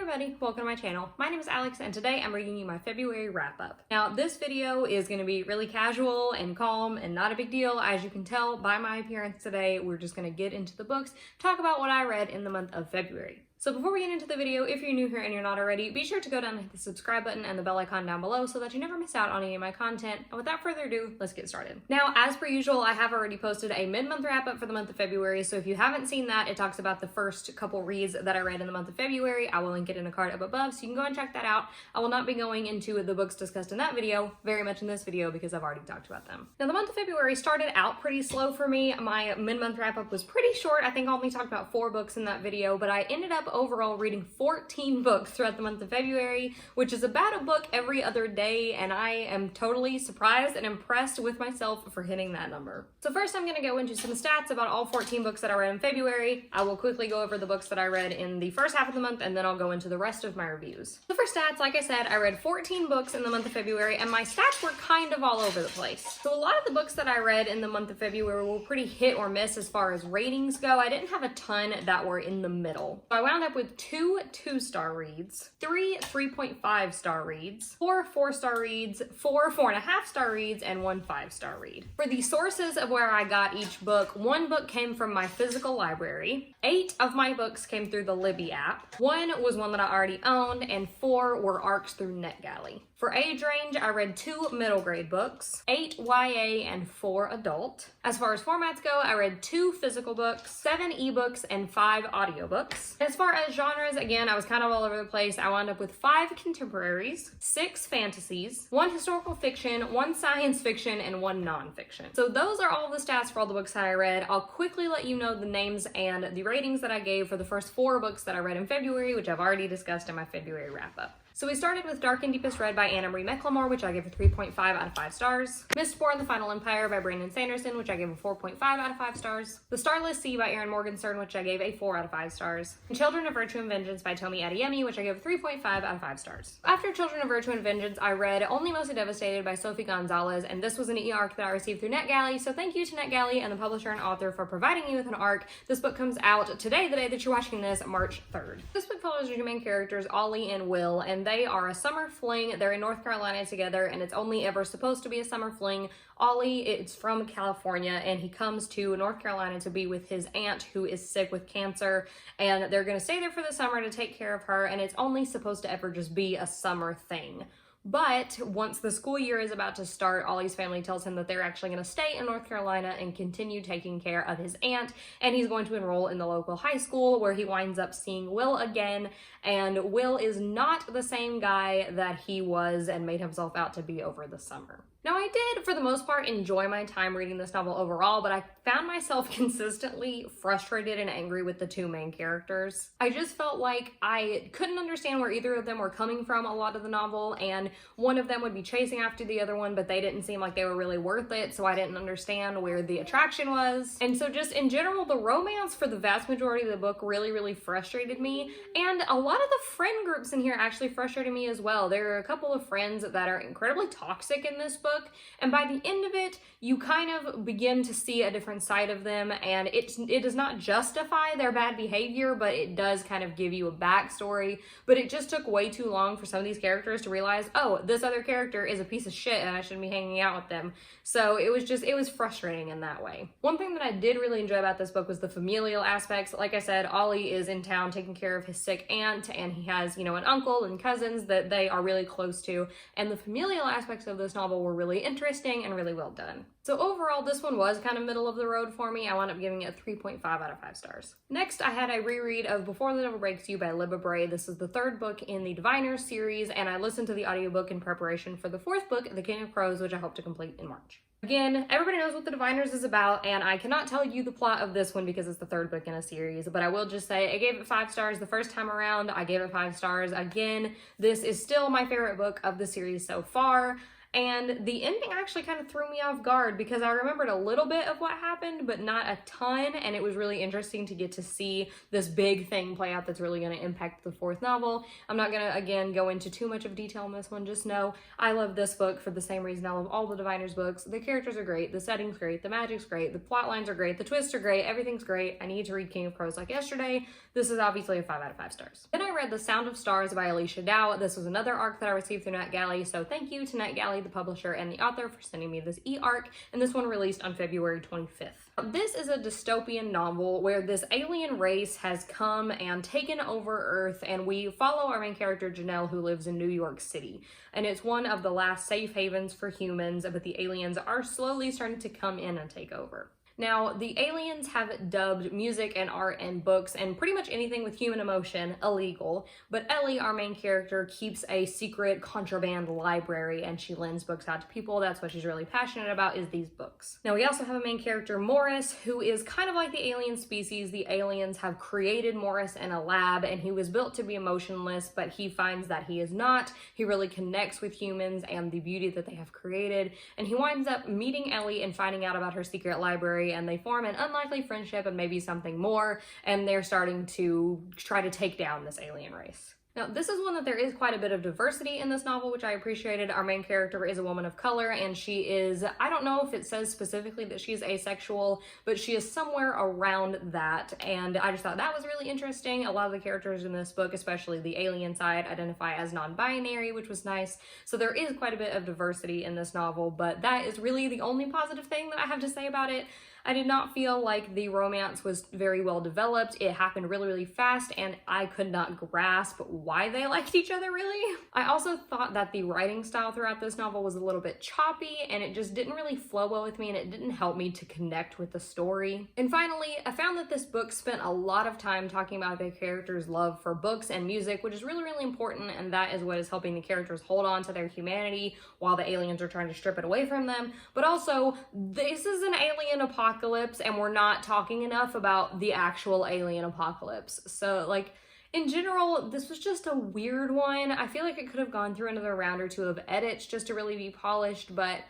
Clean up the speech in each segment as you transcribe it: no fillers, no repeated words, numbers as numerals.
everybody, welcome to my channel. My name is Alex and today I'm bringing you my February wrap up. Now this video is going to be really casual and calm and not a big deal. As you can tell by my appearance today, we're just going to get into the books, talk about what I read in the month of February. So before we get into the video, if you're new here and you're not already, be sure to go down and hit the subscribe button and the bell icon down below so that you never miss out on any of my content. And without further ado, let's get started. Now, as per usual, I have already posted a mid-month wrap up for the month of February. So if you haven't seen that, it talks about the first couple reads that I read in the month of February. I will link it in a card up above so you can go and check that out. I will not be going into the books discussed in that video very much in this video because I've already talked about them. Now, the month of February started out pretty slow for me. My mid-month wrap up was pretty short. I think I only talked about 4 books in that video, but I ended up overall reading 14 books throughout the month of February, which is about a book every other day, and I am totally surprised and impressed with myself for hitting that number. So first I'm going to go into some stats about all 14 books that I read in February. I will quickly go over the books that I read in the first half of the month, and then I'll go into the rest of my reviews. So for stats, like I said, I read 14 books in the month of February, and my stats were kind of all over the place. So a lot of the books that I read in the month of February were pretty hit or miss as far as ratings go. I didn't have a ton that were in the middle. So I wound up with 2 2-star reads, 3 3.5-star reads, 4 4-star reads, 4 4.5-star reads, and 1 5-star read. For the sources of where I got each book, 1 book came from my physical library, 8 of my books came through the Libby app, 1 was one that I already owned, and 4 were ARCs through NetGalley. For age range, I read 2 middle grade books, 8 YA, and 4 adult. As far as formats go, I read 2 physical books, 7 ebooks, and 5 audiobooks. As far as genres, again, I was kind of all over the place. I wound up with 5 contemporaries, 6 fantasies, 1 historical fiction, 1 science fiction, and 1 nonfiction. So those are all the stats for all the books that I read. I'll quickly let you know the names and the ratings that I gave for the first 4 books that I read in February, which I've already discussed in my February wrap-up. So we started with Dark and Deepest Red by Anna Marie McLemore, which I gave a 3.5 out of 5 stars. Mistborn and the Final Empire by Brandon Sanderson, which I gave a 4.5 out of 5 stars. The Starless Sea by Erin Morgenstern, which I gave a 4 out of 5 stars. And Children of Virtue and Vengeance by Tomi Adeyemi, which I gave a 3.5 out of 5 stars. After Children of Virtue and Vengeance, I read Only Mostly Devastated by Sophie Gonzalez, and this was an e-arc that I received through NetGalley, so thank you to NetGalley and the publisher and author for providing me with an arc. This book comes out today, the day that you're watching this, March 3rd. This book follows your 2 main characters, Ollie and Will, and they are a summer fling. They're in North Carolina together, and it's only ever supposed to be a summer fling. Ollie is from California, and he comes to North Carolina to be with his aunt who is sick with cancer, and they're going to stay there for the summer to take care of her, and it's only supposed to ever just be a summer thing. But once the school year is about to start, Ollie's family tells him that they're actually going to stay in North Carolina and continue taking care of his aunt, and he's going to enroll in the local high school where he winds up seeing Will again, and Will is not the same guy that he was and made himself out to be over the summer. Now, I did, for the most part, enjoy my time reading this novel overall, but I found myself consistently frustrated and angry with the 2 main characters. I just felt like I couldn't understand where either of them were coming from a lot of the novel, and one of them would be chasing after the other one, but they didn't seem like they were really worth it, so I didn't understand where the attraction was. And so just in general, the romance for the vast majority of the book really, really frustrated me, and a lot of the friend groups in here actually frustrated me as well. There are a couple of friends that are incredibly toxic in this book, and by the end of it, you kind of begin to see a different side of them, and it does not justify their bad behavior, but it does kind of give you a backstory. But it just took way too long for some of these characters to realize, oh, this other character is a piece of shit and I shouldn't be hanging out with them. So it was frustrating in that way. One thing that I did really enjoy about this book was the familial aspects. Like I said, Ollie is in town taking care of his sick aunt, and he has, you know, an uncle and cousins that they are really close to, and the familial aspects of this novel were really interesting and really well done. So overall, this one was kind of middle of the road for me. I wound up giving it a 3.5 out of 5 stars. Next, I had a reread of Before the Devil Breaks You by Libba Bray. This is the 3rd book in the Diviners series, and I listened to the audiobook in preparation for the 4th book, The King of Crows, which I hope to complete in March. Again, everybody knows what the Diviners is about, and I cannot tell you the plot of this one because it's the 3rd book in a series, but I will just say I gave it 5 stars the first time around. I gave it 5 stars again. This is still my favorite book of the series so far. And the ending actually kind of threw me off guard because I remembered a little bit of what happened, but not a ton, and it was really interesting to get to see this big thing play out that's really going to impact the fourth novel. I'm not going to, again, go into too much of detail on this one. Just know I love this book for the same reason I love all the Diviners books. The characters are great, the setting's great, the magic's great, the plot lines are great, the twists are great, everything's great. I need to read King of Crows like yesterday. This is obviously a 5 out of 5 stars. Then I read The Sound of Stars by Alicia Dow. This was another ARC that I received through NetGalley, so thank you to NetGalley, the publisher and the author, for sending me this e-ARC, and this one released on February 25th. This is a dystopian novel where this alien race has come and taken over Earth, and we follow our main character Janelle, who lives in New York City. And it's one of the last safe havens for humans, but the aliens are slowly starting to come in and take over. Now, the aliens have dubbed music and art and books and pretty much anything with human emotion illegal, but Ellie, our main character, keeps a secret contraband library and she lends books out to people. That's what she's really passionate about, is these books. Now, we also have a main character, Morris, who is kind of like the alien species. The aliens have created Morris in a lab and he was built to be emotionless, but he finds that he is not. He really connects with humans and the beauty that they have created, and he winds up meeting Ellie and finding out about her secret library, and they form an unlikely friendship and maybe something more, and they're starting to try to take down this alien race. Now, this is one that there is quite a bit of diversity in this novel, which I appreciated. Our main character is a woman of color, and she is, I don't know if it says specifically that she's asexual, but she is somewhere around that, and I just thought that was really interesting. A lot of the characters in this book, especially the alien side, identify as non-binary, which was nice. So there is quite a bit of diversity in this novel, but that is really the only positive thing that I have to say about it. I did not feel like the romance was very well developed. It happened really, really fast, and I could not grasp why they liked each other, really. I also thought that the writing style throughout this novel was a little bit choppy, and it just didn't really flow well with me, and it didn't help me to connect with the story. And finally, I found that this book spent a lot of time talking about the characters' love for books and music, which is really, really important, and that is what is helping the characters hold on to their humanity while the aliens are trying to strip it away from them. But also, this is an alien apocalypse, and we're not talking enough about the actual alien apocalypse. So, like, in general, this was just a weird one. I feel like it could have gone through another round or two of edits just to really be polished, but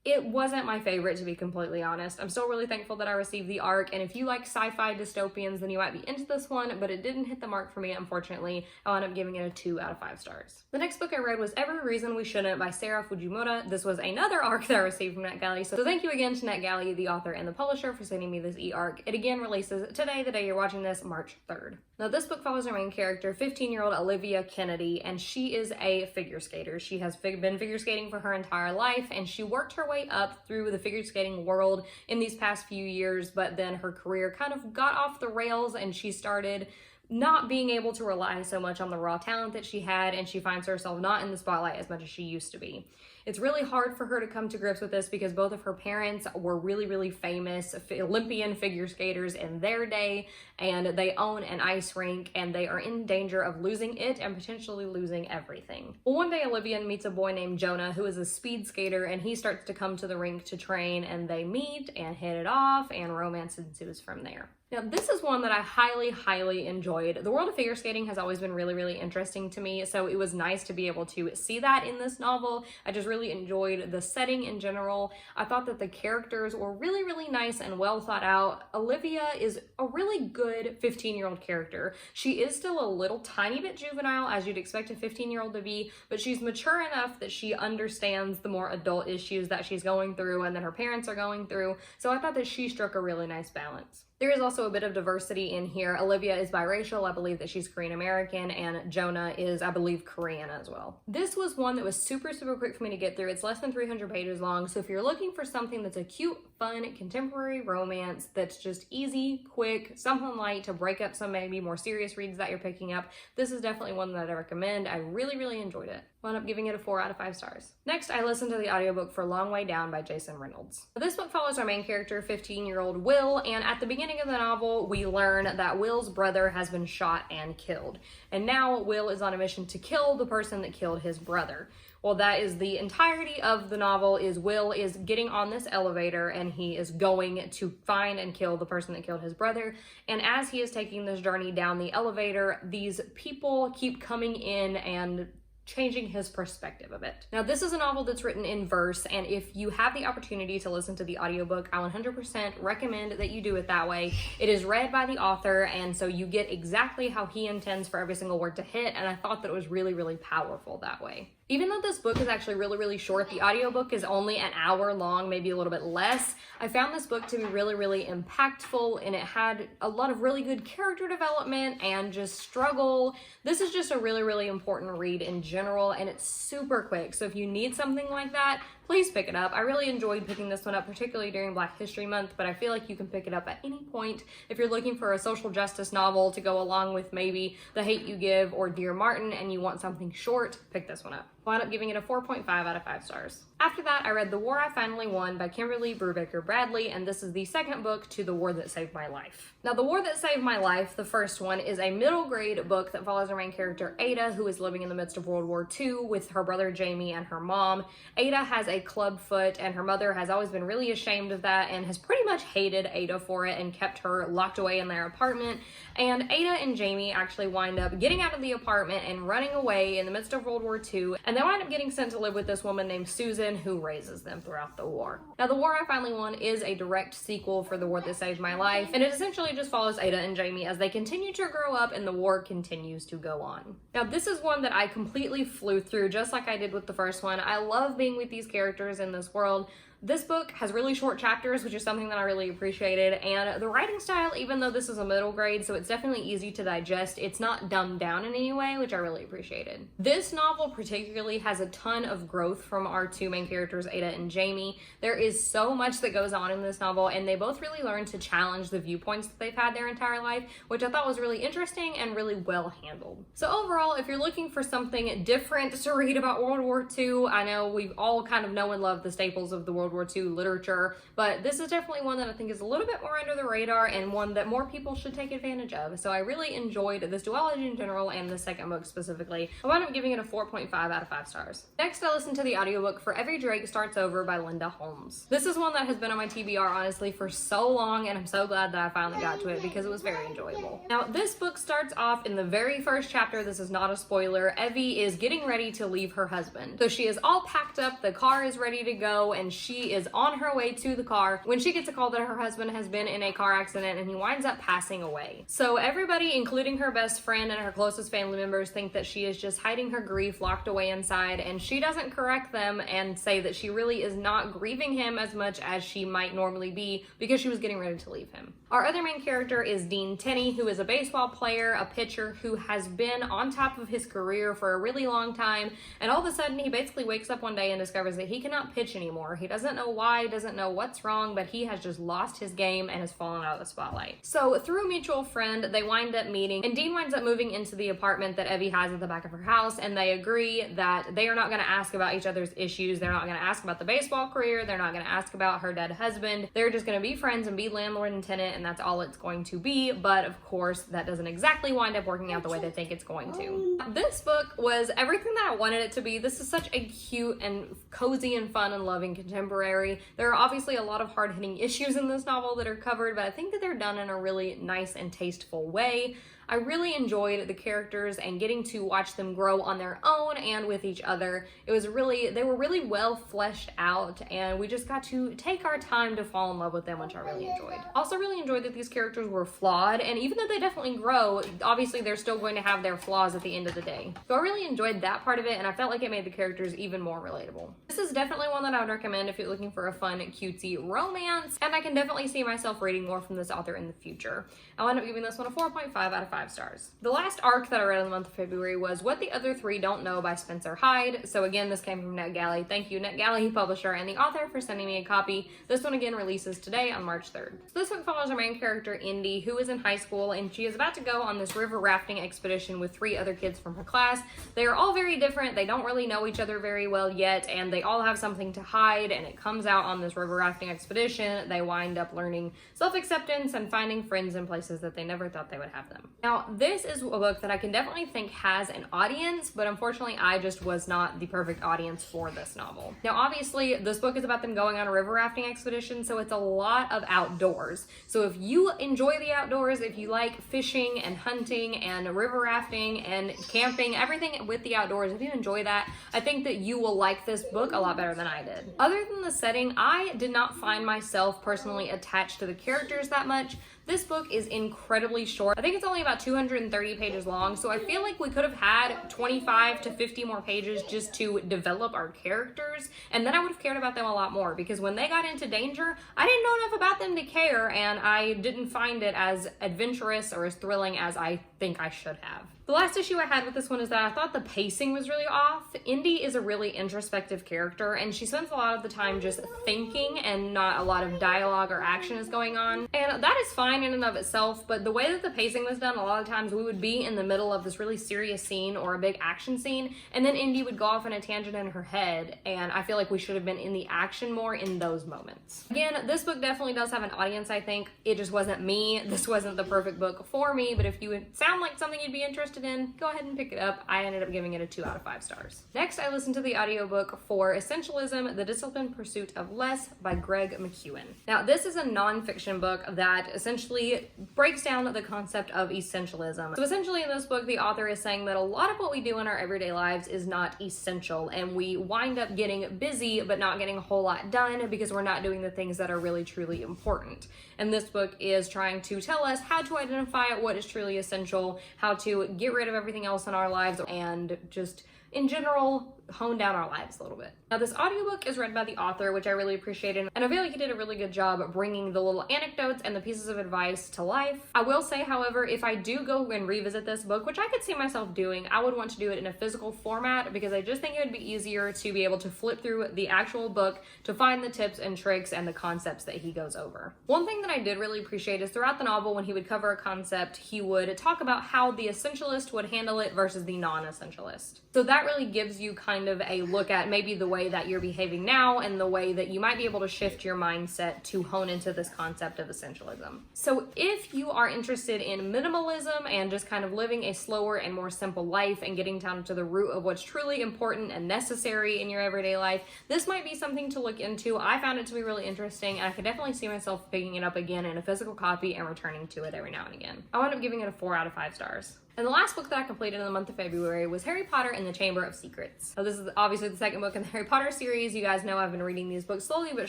it wasn't my favorite, to be completely honest. I'm still really thankful that I received the ARC, and if you like sci-fi dystopians, then you might be into this one, but it didn't hit the mark for me, unfortunately. I'll end up giving it a 2 out of 5 stars. The next book I read was Every Reason We Shouldn't by Sarah Fujimura. This was another ARC that I received from NetGalley, so thank you again to NetGalley, the author and the publisher, for sending me this e-ARC. It again releases today, the day you're watching this, March 3rd. Now, this book follows our main character, 15-year-old Olivia Kennedy, and she is a figure skater. She has been figure skating for her entire life, and she worked her way up through the figure skating world in these past few years, but then her career kind of got off the rails and she started not being able to rely so much on the raw talent that she had, and she finds herself not in the spotlight as much as she used to be. It's really hard for her to come to grips with this because both of her parents were really, really famous Olympian figure skaters in their day, and they own an ice rink, and they are in danger of losing it and potentially losing everything. Well, one day Olivia meets a boy named Jonah who is a speed skater, and he starts to come to the rink to train, and they meet and hit it off, and romance ensues from there. Now, this is one that I highly, highly enjoyed. The world of figure skating has always been really, really interesting to me, so it was nice to be able to see that in this novel. I just really enjoyed the setting in general. I thought that the characters were really, really nice and well thought out. Olivia is a really good 15-year-old character. She is still a little tiny bit juvenile, as you'd expect a 15-year-old to be, but she's mature enough that she understands the more adult issues that she's going through and that her parents are going through, so I thought that she struck a really nice balance. There is also a bit of diversity in here. Olivia is biracial. I believe that she's Korean American, and Jonah is, I believe, Korean as well. This was one that was super, super quick for me to get through. It's less than 300 pages long, so if you're looking for something that's a cute, fun, contemporary romance that's just easy, quick, something light to break up some maybe more serious reads that you're picking up, this is definitely one that I recommend. I really, really enjoyed it. Wound up giving it a 4 out of 5 stars. Next, I listened to the audiobook for Long Way Down by Jason Reynolds. This book follows our main character, 15-year-old Will, and at the beginning of the novel, we learn that Will's brother has been shot and killed. And now Will is on a mission to kill the person that killed his brother. Well, that is the entirety of the novel. Is Will is getting on this elevator and he is going to find and kill the person that killed his brother. And as he is taking this journey down the elevator, these people keep coming in and changing his perspective a bit. Now, this is a novel that's written in verse, and if you have the opportunity to listen to the audiobook, I 100% recommend that you do it that way. It is read by the author, and so you get exactly how he intends for every single word to hit, and I thought that it was really, really powerful that way. Even though this book is actually really, really short, the audiobook is only an hour long, maybe a little bit less. I found this book to be really, really impactful, and it had a lot of really good character development and just struggle. This is just a really, really important read in general, and it's super quick. So if you need something like that, please pick it up. I really enjoyed picking this one up, particularly during Black History Month, but I feel like you can pick it up at any point. If you're looking for a social justice novel to go along with maybe The Hate U Give or Dear Martin and you want something short, pick this one up. I wound up giving it a 4.5 out of 5 stars. After that, I read The War I Finally Won by Kimberly Brubaker Bradley, and this is the second book to The War That Saved My Life. Now, The War That Saved My Life, the first one, is a middle grade book that follows our main character, Ada, who is living in the midst of World War II with her brother Jamie and her mom. Ada has a club foot, and her mother has always been really ashamed of that and has pretty much hated Ada for it and kept her locked away in their apartment. And Ada and Jamie actually wind up getting out of the apartment and running away in the midst of World War II, and they wind up getting sent to live with this woman named Susan, who raises them throughout the war. Now, The War I Finally Won is a direct sequel for The War That Saved My Life, and it essentially just follows Ada and Jamie as they continue to grow up and the war continues to go on. Now, this is one that I completely flew through, just like I did with the first one. I love being with these characters in this world. This book has really short chapters, which is something that I really appreciated, and the writing style, even though this is a middle grade, so it's definitely easy to digest, it's not dumbed down in any way, which I really appreciated. This novel particularly has a ton of growth from our two main characters, Ada and Jamie. There is so much that goes on in this novel, and they both really learn to challenge the viewpoints that they've had their entire life, which I thought was really interesting and really well handled. So overall, if you're looking for something different to read about World War II, I know we've all kind of know and love the staples of the World War II literature, but this is definitely one that I think is a little bit more under the radar and one that more people should take advantage of. So I really enjoyed this duology in general and the second book specifically. I wound up giving it a 4.5 out of 5 stars. Next, I listened to the audiobook For Every Drake Starts Over by Linda Holmes. This is one that has been on my TBR honestly for so long, and I'm so glad that I finally got to it because it was very enjoyable. Now, this book starts off in the very first chapter. This is not a spoiler. Evie is getting ready to leave her husband. So she is all packed up, the car is ready to go, and she is on her way to the car when she gets a call that her husband has been in a car accident and he winds up passing away. So everybody, including her best friend and her closest family members, think that she is just hiding her grief locked away inside, and she doesn't correct them and say that she really is not grieving him as much as she might normally be because she was getting ready to leave him. Our other main character is Dean Tenney, who is a baseball player, a pitcher who has been on top of his career for a really long time, and all of a sudden he basically wakes up one day and discovers that he cannot pitch anymore. He doesn't know why, doesn't know what's wrong, but he has just lost his game and has fallen out of the spotlight. So through a mutual friend, they wind up meeting, and Dean winds up moving into the apartment that Evie has at the back of her house, and they agree that they are not going to ask about each other's issues. They're not going to ask about the baseball career. They're not going to ask about her dead husband. They're just going to be friends and be landlord and tenant, and that's all it's going to be. But of course, that doesn't exactly wind up working out the way they think it's going to. This book was everything that I wanted it to be. This is such a cute and cozy and fun and loving contemporary. There are obviously a lot of hard-hitting issues in this novel that are covered, but I think that they're done in a really nice and tasteful way. I really enjoyed the characters and getting to watch them grow on their own and with each other. They were really well fleshed out, and we just got to take our time to fall in love with them, which I really enjoyed. Also really enjoyed that these characters were flawed, and even though they definitely grow, obviously they're still going to have their flaws at the end of the day. So I really enjoyed that part of it, and I felt like it made the characters even more relatable. This is definitely one that I would recommend if you're looking for a fun, cutesy romance, and I can definitely see myself reading more from this author in the future. I'll end up giving this one a 4.5 out of 5 stars. The last arc that I read in the month of February was What the Other Three Don't Know by Spencer Hyde. So again, this came from NetGalley. Thank you, NetGalley, publisher, and the author for sending me a copy. This one again releases today on March 3rd. So this one follows our main character, Indy, who is in high school, and she is about to go on this river rafting expedition with 3 other kids from her class. They are all very different. They don't really know each other very well yet, and they all have something to hide, and it comes out on this river rafting expedition. They wind up learning self-acceptance and finding friends in places that they never thought they would have them. Now, Now, this is a book that I can definitely think has an audience, but unfortunately I just was not the perfect audience for this novel. Now, obviously, this book is about them going on a river rafting expedition, so it's a lot of outdoors. So if you enjoy the outdoors, if you like fishing and hunting and river rafting and camping, everything with the outdoors, if you enjoy that, I think that you will like this book a lot better than I did. Other than the setting, I did not find myself personally attached to the characters that much. This book is incredibly short. I think it's only about 230 pages long, so I feel like we could have had 25 to 50 more pages just to develop our characters, and then I would have cared about them a lot more, because when they got into danger, I didn't know enough about them to care, and I didn't find it as adventurous or as thrilling as I think I should have. The last issue I had with this one is that I thought the pacing was really off. Indy is a really introspective character, and she spends a lot of the time just thinking and not a lot of dialogue or action is going on. And that is fine in and of itself, but the way that the pacing was done, a lot of times we would be in the middle of this really serious scene or a big action scene, and then Indy would go off on a tangent in her head, and I feel like we should have been in the action more in those moments. Again, this book definitely does have an audience, I think. It just wasn't me. This wasn't the perfect book for me, but if you would sound like something you'd be interested in, go ahead and pick it up. I ended up giving it a 2 out of 5 stars. Next, I listened to the audiobook for Essentialism, The Disciplined Pursuit of Less by Greg McKeown. Now, this is a nonfiction book that essentially breaks down the concept of essentialism. So essentially in this book, the author is saying that a lot of what we do in our everyday lives is not essential, and we wind up getting busy but not getting a whole lot done because we're not doing the things that are really truly important. And this book is trying to tell us how to identify what is truly essential, how to get rid of everything else in our lives, and just in general hone down our lives a little bit. Now, this audiobook is read by the author, which I really appreciated, and I feel like he did a really good job of bringing the little anecdotes and the pieces of advice to life. I will say, however, if I do go and revisit this book, which I could see myself doing, I would want to do it in a physical format, because I just think it would be easier to be able to flip through the actual book to find the tips and tricks and the concepts that he goes over. One thing that I did really appreciate is throughout the novel, when he would cover a concept, he would talk about how the essentialist would handle it versus the non-essentialist. So that really gives you kind of a look at maybe the way that you're behaving now and the way that you might be able to shift your mindset to hone into this concept of essentialism. So if you are interested in minimalism and just kind of living a slower and more simple life and getting down to the root of what's truly important and necessary in your everyday life, this might be something to look into. I found it to be really interesting, and I could definitely see myself picking it up again in a physical copy and returning to it every now and again. I wound up giving it a 4 out of 5 stars. And the last book that I completed in the month of February was Harry Potter and the Chamber of Secrets. So this is obviously the second book in the Harry Potter series. You guys know I've been reading these books slowly but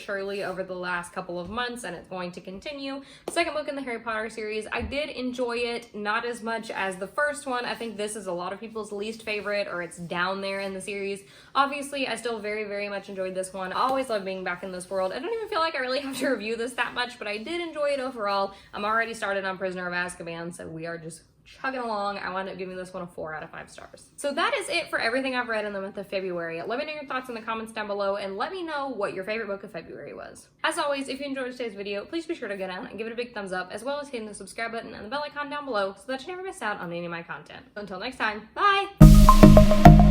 surely over the last couple of months, and it's going to continue. The second book in the Harry Potter series, I did enjoy it, not as much as the first one. I think this is a lot of people's least favorite, or it's down there in the series. Obviously, I still very, very much enjoyed this one. I always love being back in this world. I don't even feel like I really have to review this that much, but I did enjoy it overall. I'm already started on Prisoner of Azkaban, so we are just chugging along. I wound up giving this one a 4 out of 5 stars. So that is it for everything I've read in the month of February. Let me know your thoughts in the comments down below, and let me know what your favorite book of February was. As always, if you enjoyed today's video, please be sure to go down and give it a big thumbs up, as well as hitting the subscribe button and the bell icon down below so that you never miss out on any of my content. Until next time, bye!